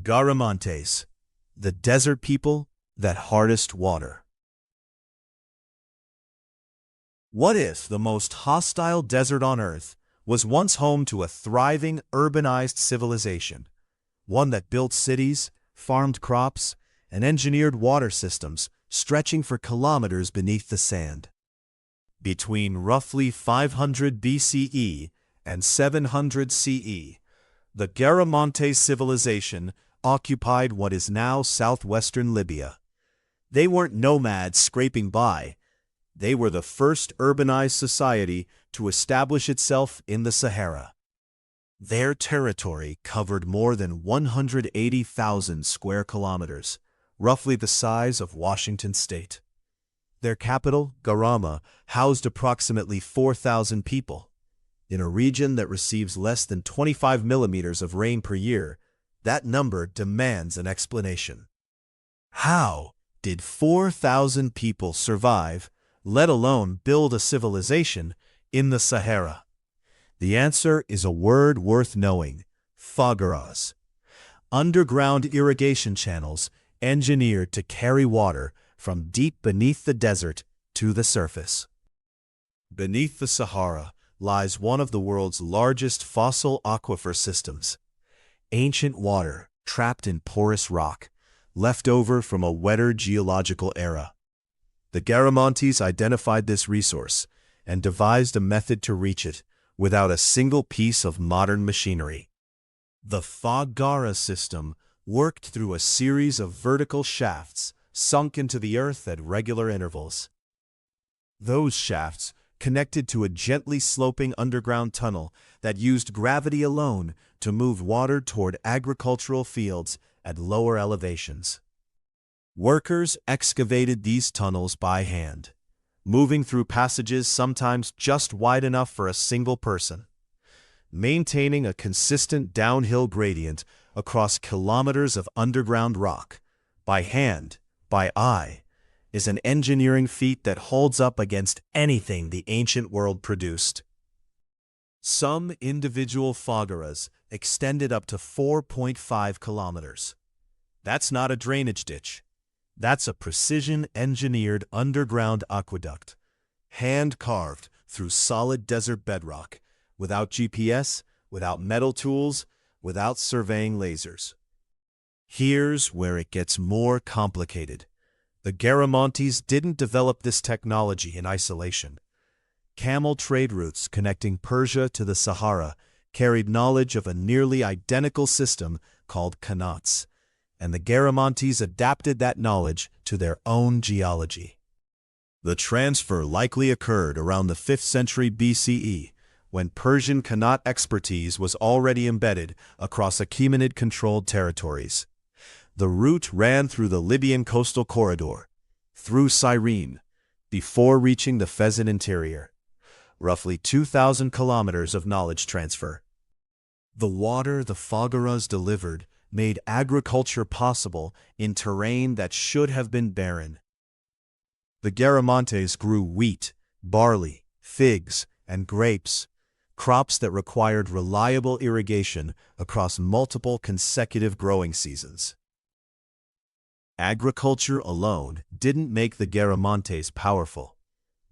Garamantes, the desert people that harvest water. What if the most hostile desert on Earth was once home to a thriving, urbanized civilization, one that built cities, farmed crops, and engineered water systems stretching for kilometers beneath the sand? Between roughly 500 BCE and 700 CE, the Garamantes civilization occupied what is now southwestern Libya. They weren't nomads scraping by. They were the first urbanized society to establish itself in the Sahara. Their territory covered more than 180,000 square kilometers, roughly the size of Washington state. Their capital, Garama, housed approximately 4,000 people. In a region that receives less than 25 millimeters of rain per year, that number demands an explanation. How did 4,000 people survive, let alone build a civilization, in the Sahara? The answer is a word worth knowing: fogaras. Underground irrigation channels engineered to carry water from deep beneath the desert to the surface. Beneath the Sahara lies one of the world's largest fossil aquifer systems. Ancient water trapped in porous rock, left over from a wetter geological era. The Garamantes identified this resource and devised a method to reach it without a single piece of modern machinery. The Fogara system worked through a series of vertical shafts sunk into the earth at regular intervals. Those shafts connected to a gently sloping underground tunnel that used gravity alone to move water toward agricultural fields at lower elevations. Workers excavated these tunnels by hand, moving through passages sometimes just wide enough for a single person. Maintaining a consistent downhill gradient across kilometers of underground rock, by hand, by eye, is an engineering feat that holds up against anything the ancient world produced. Some individual fogaras extended up to 4.5 kilometers. That's not a drainage ditch. That's a precision-engineered underground aqueduct, hand-carved through solid desert bedrock, without GPS, without metal tools, without surveying lasers. Here's where it gets more complicated. The Garamantes didn't develop this technology in isolation. Camel trade routes connecting Persia to the Sahara carried knowledge of a nearly identical system called qanats, and the Garamantes adapted that knowledge to their own geology. The transfer likely occurred around the 5th century BCE, when Persian qanat expertise was already embedded across Achaemenid-controlled territories. The route ran through the Libyan coastal corridor, through Cyrene, before reaching the Fezan interior. Roughly 2,000 kilometers of knowledge transfer. The water the fogaras delivered made agriculture possible in terrain that should have been barren. The Garamantes grew wheat, barley, figs, and grapes, crops that required reliable irrigation across multiple consecutive growing seasons. Agriculture alone didn't make the Garamantes powerful.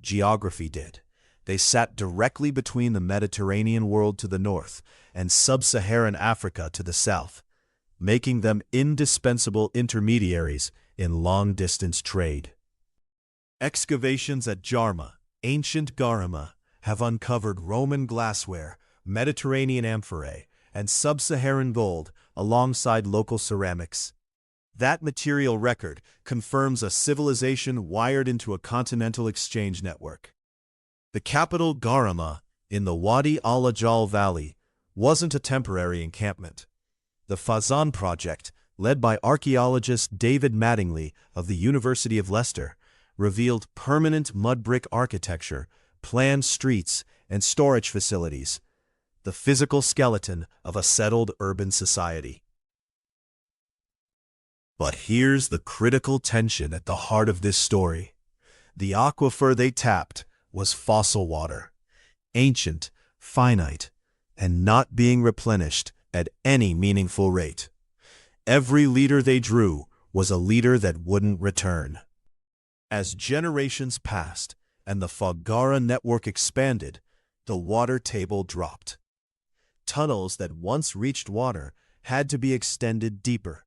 Geography did. They sat directly between the Mediterranean world to the north and sub-Saharan Africa to the south, making them indispensable intermediaries in long-distance trade. Excavations at Jarma, ancient Garama, have uncovered Roman glassware, Mediterranean amphorae, and sub-Saharan gold alongside local ceramics. That material record confirms a civilization wired into a continental exchange network. The capital, Garama, in the Wadi al-Ajal Valley, wasn't a temporary encampment. The Fazan project, led by archaeologist David Mattingly of the University of Leicester, revealed permanent mud brick architecture, planned streets, and storage facilities, the physical skeleton of a settled urban society. But here's the critical tension at the heart of this story. The aquifer they tapped was fossil water, ancient, finite, and not being replenished at any meaningful rate. Every leader they drew was a leader that wouldn't return. As generations passed and the Sahara network expanded, the water table dropped. Tunnels that once reached water had to be extended deeper.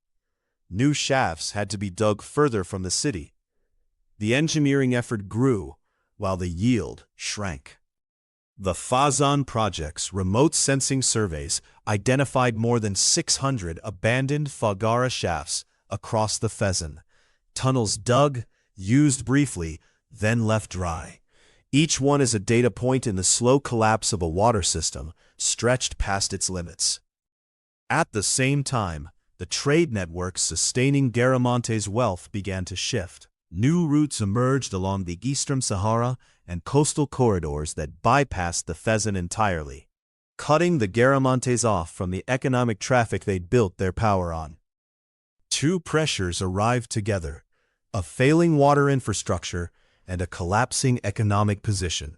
New shafts had to be dug further from the city. The engineering effort grew, while the yield shrank. The Fazan project's remote sensing surveys identified more than 600 abandoned Sahara shafts across the Fezzan. Tunnels dug, used briefly, then left dry. Each one is a data point in the slow collapse of a water system stretched past its limits. At the same time, the trade networks sustaining Garamantes' wealth began to shift. New routes emerged along the eastern Sahara and coastal corridors that bypassed the Fezzan entirely, cutting the Garamantes off from the economic traffic they'd built their power on. Two pressures arrived together: a failing water infrastructure and a collapsing economic position.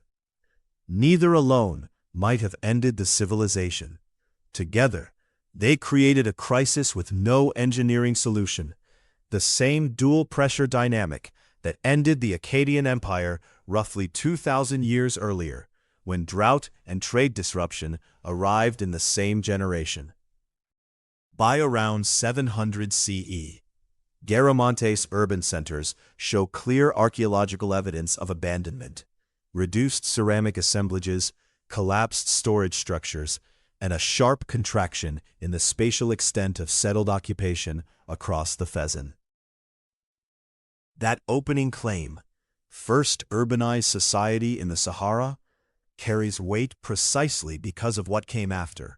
Neither alone might have ended the civilization. Together, they created a crisis with no engineering solution, the same dual-pressure dynamic that ended the Akkadian Empire roughly 2,000 years earlier, when drought and trade disruption arrived in the same generation. By around 700 CE, Garamantes' urban centers show clear archaeological evidence of abandonment: reduced ceramic assemblages, collapsed storage structures, and a sharp contraction in the spatial extent of settled occupation across the Fezzan. That opening claim, first urbanized society in the Sahara, carries weight precisely because of what came after.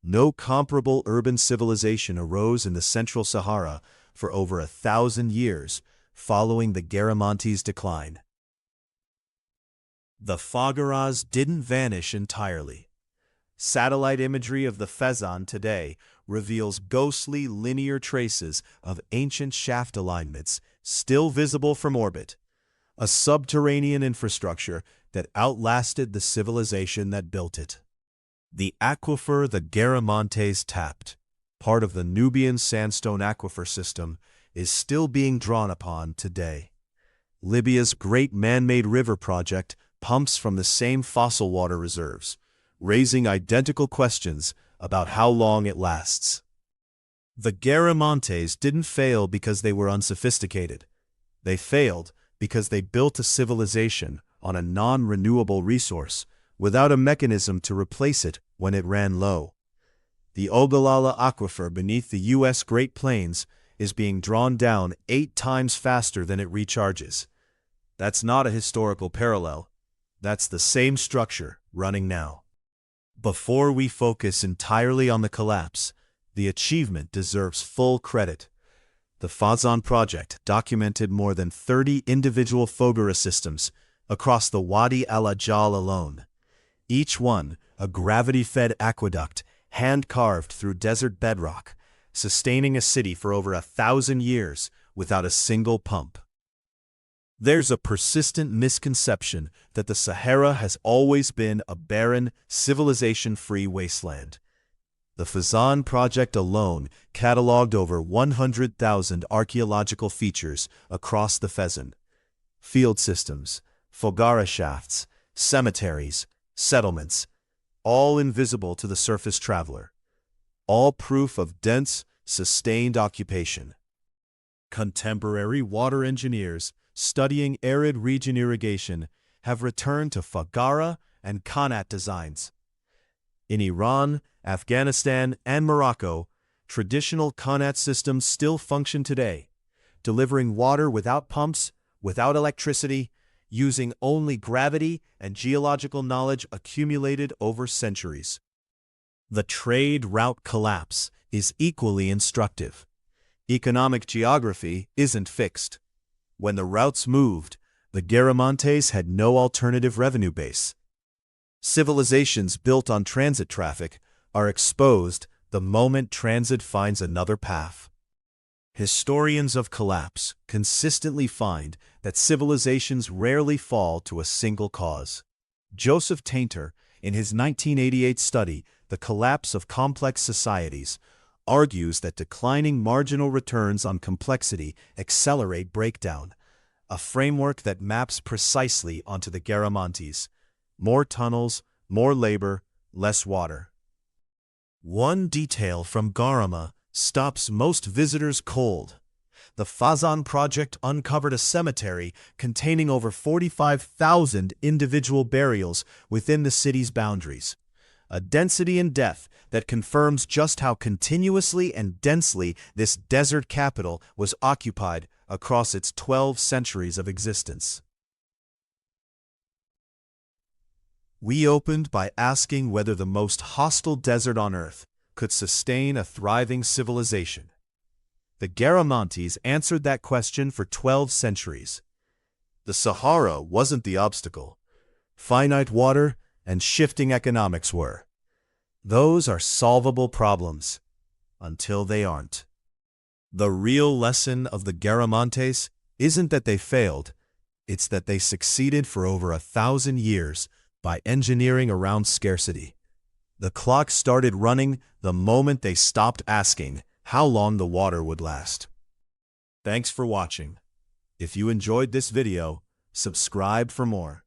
No comparable urban civilization arose in the central Sahara for over 1,000 years following the Garamantes' decline. The Saharas didn't vanish entirely. Satellite imagery of the Fezzan today reveals ghostly linear traces of ancient shaft alignments still visible from orbit, a subterranean infrastructure that outlasted the civilization that built it. The aquifer the Garamantes tapped, part of the Nubian sandstone aquifer system, is still being drawn upon today. Libya's great man-made river project pumps from the same fossil water reserves, raising identical questions about how long it lasts. The Garamantes didn't fail because they were unsophisticated. They failed because they built a civilization on a non-renewable resource without a mechanism to replace it when it ran low. The Ogallala Aquifer beneath the U.S. Great Plains is being drawn down 8 times faster than it recharges. That's not a historical parallel. That's the same structure running now. Before we focus entirely on the collapse, the achievement deserves full credit. The Fazan project documented more than 30 individual Sahara systems across the Wadi al-Ajal alone. Each one a gravity-fed aqueduct hand-carved through desert bedrock, sustaining a city for over 1,000 years without a single pump. There's a persistent misconception that the Sahara has always been a barren, civilization-free wasteland. The Fazan project alone cataloged over 100,000 archaeological features across the Fezzan: field systems, Sahara shafts, cemeteries, settlements, all invisible to the surface traveler, all proof of dense, sustained occupation. Contemporary water engineers studying arid region irrigation have returned to Sahara and Qanat designs. In Iran, Afghanistan, and Morocco, traditional Qanat systems still function today, delivering water without pumps, without electricity, using only gravity and geological knowledge accumulated over centuries. The trade route collapse is equally instructive. Economic geography isn't fixed. When the routes moved, the Garamantes had no alternative revenue base. Civilizations built on transit traffic are exposed the moment transit finds another path. Historians of collapse consistently find that civilizations rarely fall to a single cause. Joseph Tainter, in his 1988 study, The Collapse of Complex Societies, argues that declining marginal returns on complexity accelerate breakdown, a framework that maps precisely onto the Garamantes. More tunnels, more labor, less water. One detail from Garama stops most visitors cold. The Fazan project uncovered a cemetery containing over 45,000 individual burials within the city's boundaries. A density and depth that confirms just how continuously and densely this desert capital was occupied across its 12 centuries of existence. We opened by asking whether the most hostile desert on Earth could sustain a thriving civilization. The Garamantes answered that question for 12 centuries. The Sahara wasn't the obstacle. Finite water and shifting economics were. Those are solvable problems, until they aren't. The real lesson of the Garamantes isn't that they failed, it's that they succeeded for over 1,000 years by engineering around scarcity. The clock started running the moment they stopped asking how long the water would last. Thanks for watching. If you enjoyed this video, subscribe for more.